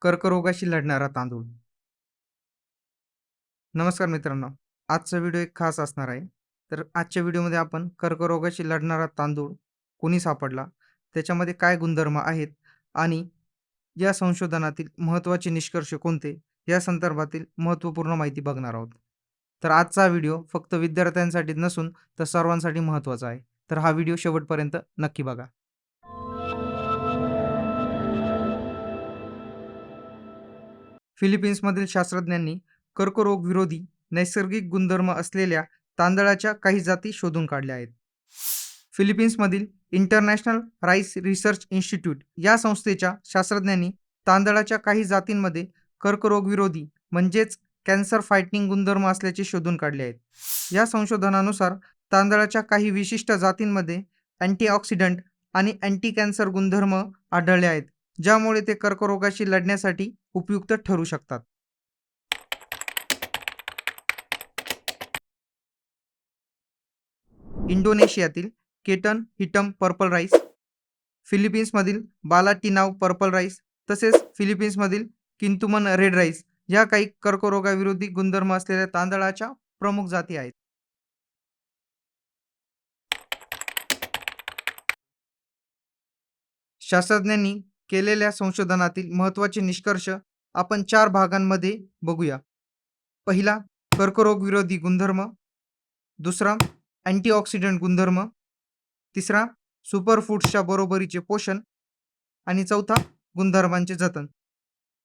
कर्करोगाशी लढणारा तांदूळ. नमस्कार मित्रांनो, आजचा व्हिडिओ एक खास असणार आहे. तर आजच्या व्हिडिओमध्ये आपण कर्करोगाशी लढणारा तांदूळ कोणी सापडला, त्याच्यामध्ये काय गुणधर्म आहेत आणि या संशोधनातील महत्त्वाचे निष्कर्ष कोणते, या संदर्भातील महत्त्वपूर्ण माहिती बघणार आहोत. तर आजचा व्हिडिओ फक्त विद्यार्थ्यांसाठी नसून तर सर्वांसाठी महत्त्वाचा आहे. तर हा व्हिडिओ शेवटपर्यंत नक्की बघा. फिलिपिन्समधील शास्त्रज्ञांनी कर्करोग विरोधी नैसर्गिक गुणधर्म असलेल्या तांदळाच्या काही जाती शोधून काढल्या आहेत. फिलिपिन्समधील इंटरनॅशनल राईस रिसर्च इन्स्टिट्यूट या संस्थेच्या शास्त्रज्ञांनी तांदळाच्या काही जातींमध्ये कर्करोग विरोधी म्हणजेच कॅन्सर फायटिंग गुणधर्म असल्याचे शोधून काढले आहेत. या संशोधनानुसार तांदळाच्या काही विशिष्ट जातींमध्ये अँटीऑक्सिडंट आणि अँटी कॅन्सर गुणधर्म आढळले आहेत, ज्यामुळे ते कर्करोगाशी लढण्यासाठी उपयुक्त ठरू शकतात. इंडोनेशियातील केटन हिटम पर्पल राईस, फिलिपिन्समधील बालाटिनाव पर्पल राईस तसेच फिलिपिन्समधील किंतुमन रेड राईस ह्या काही कर्करोगाविरोधी गुणधर्म असलेल्या तांदळाच्या प्रमुख जाती आहेत. शास्त्रज्ञांनी केलेल्या संशोधनातील महत्त्वाचे निष्कर्ष आपण 4 भागांमध्ये बघूया. पहिला, कर्करोग विरोधी गुणधर्म. दुसरा, अँटीऑक्सिडंट गुणधर्म. तिसरा, सुपरफूड्सच्या बरोबरीचे पोषण. आणि चौथा, गुणधर्मांचे जतन.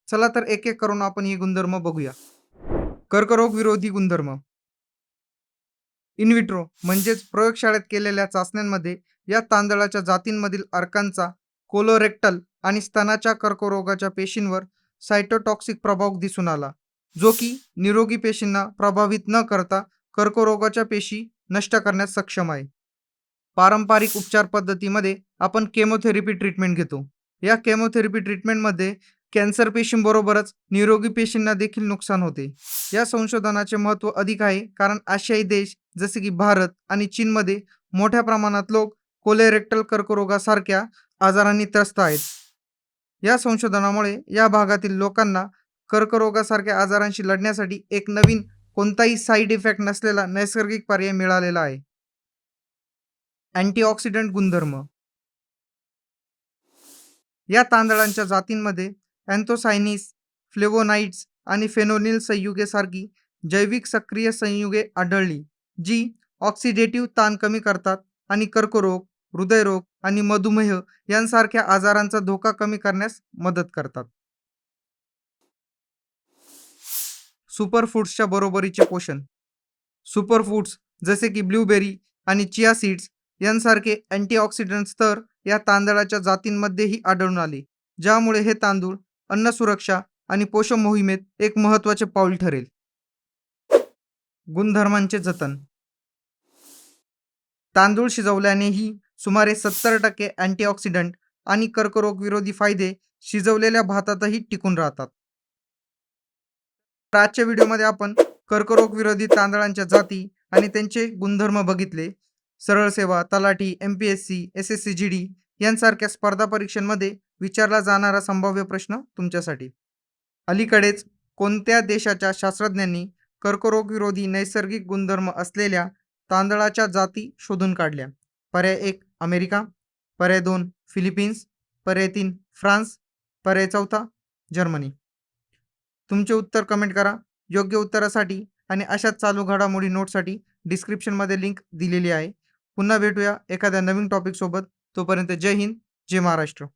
चला तर एक एक करून आपण हे गुणधर्म बघूया. कर्करोग विरोधी गुणधर्म. इनविट्रो म्हणजेच प्रयोगशाळेत केलेल्या चाचण्यांमध्ये या तांदळाच्या जातींमधील अर्कांचा कोलोरेक्टल आणि स्तनाच्या कर्करोगाच्या पेशींवर सायटोटॉक्सिक प्रभाव दिसून आला, जो की निरोगी पेशींना प्रभावित न करता कर्करोगाच्या पेशी नष्ट करण्यास सक्षम आहे. पारंपरिक उपचार पद्धतीमध्ये आपण केमोथेरपी ट्रीटमेंट घेतो. या केमोथेरपी ट्रीटमेंटमध्ये कॅन्सर पेशींबरोबरच निरोगी पेशींना देखील नुकसान होते. या संशोधनाचे महत्त्व अधिक आहे कारण आशियाई देश जसे की भारत आणि चीनमध्ये मोठ्या प्रमाणात लोक कोलोरेक्टल कर्करोगासारख्या आजारांनी त्रस्त आहेत. या संशोधनामुळे या भागातील लोकांना कर्करोगासारख्या आजारांशी लढण्यासाठी एक नवीन, कोणताही साईड इफेक्ट नसलेला नैसर्गिक पर्याय मिळालेला आहे. अँटीऑक्सिडंट गुणधर्म. या तांदळांच्या जातींमध्ये अँथोसायनिन्स, फ्लेवोनाइड्स आणि फेनोलिन संयुगे सारखी जैविक सक्रिय संयुगे आढळली, जी ऑक्सिडेटिव्ह ताण कमी करतात आणि कर्करोग, हृदयरोग आणि मधुमेह यांसारख्या आजारांचा धोका कमी करण्यास मदत करतात. सुपरफूड्सच्या बरोबरीचे पोषण. सुपरफूड्स जसे की ब्लूबेरी आणि चिया सीड्स यांसारखे अँटीऑक्सिडंट्स तर या तांदळाच्या जातींमध्येही आढळून आले, ज्यामुळे हे तांदूळ अन्न सुरक्षा आणि पोषण मोहिमेत एक महत्त्वाचे पाऊल ठरेल. गुणधर्मांचे जतन. तांदूळ शिजवल्यानेही सुमारे 70% अँटीऑक्सिडंट आणि कर्करोग विरोधी फायदे शिजवलेल्या भातातही टिकून राहतात. आजच्या व्हिडिओमध्ये आपण कर्करोग विरोधी तांदळांच्या जाती आणि त्यांचे गुणधर्म बघितले. सरळ सेवा, तलाठी, MPSC, SSC-GD यांसारख्या स्पर्धा परीक्षांमध्ये विचारला जाणारा संभाव्य प्रश्न तुमच्यासाठी. अलीकडेच कोणत्या देशाच्या शास्त्रज्ञांनी कर्करोग विरोधी नैसर्गिक गुणधर्म असलेल्या तांदळाच्या जाती शोधून काढल्या? पर्याय 1 अमेरिका, पर्याय 2 फिलिपिन्स, पर्याय 3 फ्रान्स, पर्याय 4 जर्मनी. तुमचे उत्तर कमेंट करा. योग्य उत्तरासाठी आणि अशाच चालू घडामोडी नोटसाठी डिस्क्रिप्शनमध्ये लिंक दिलेली आहे. पुन्हा भेटूया एखाद्या नवीन टॉपिक सोबत. तोपर्यंत जय हिंद, जय महाराष्ट्र.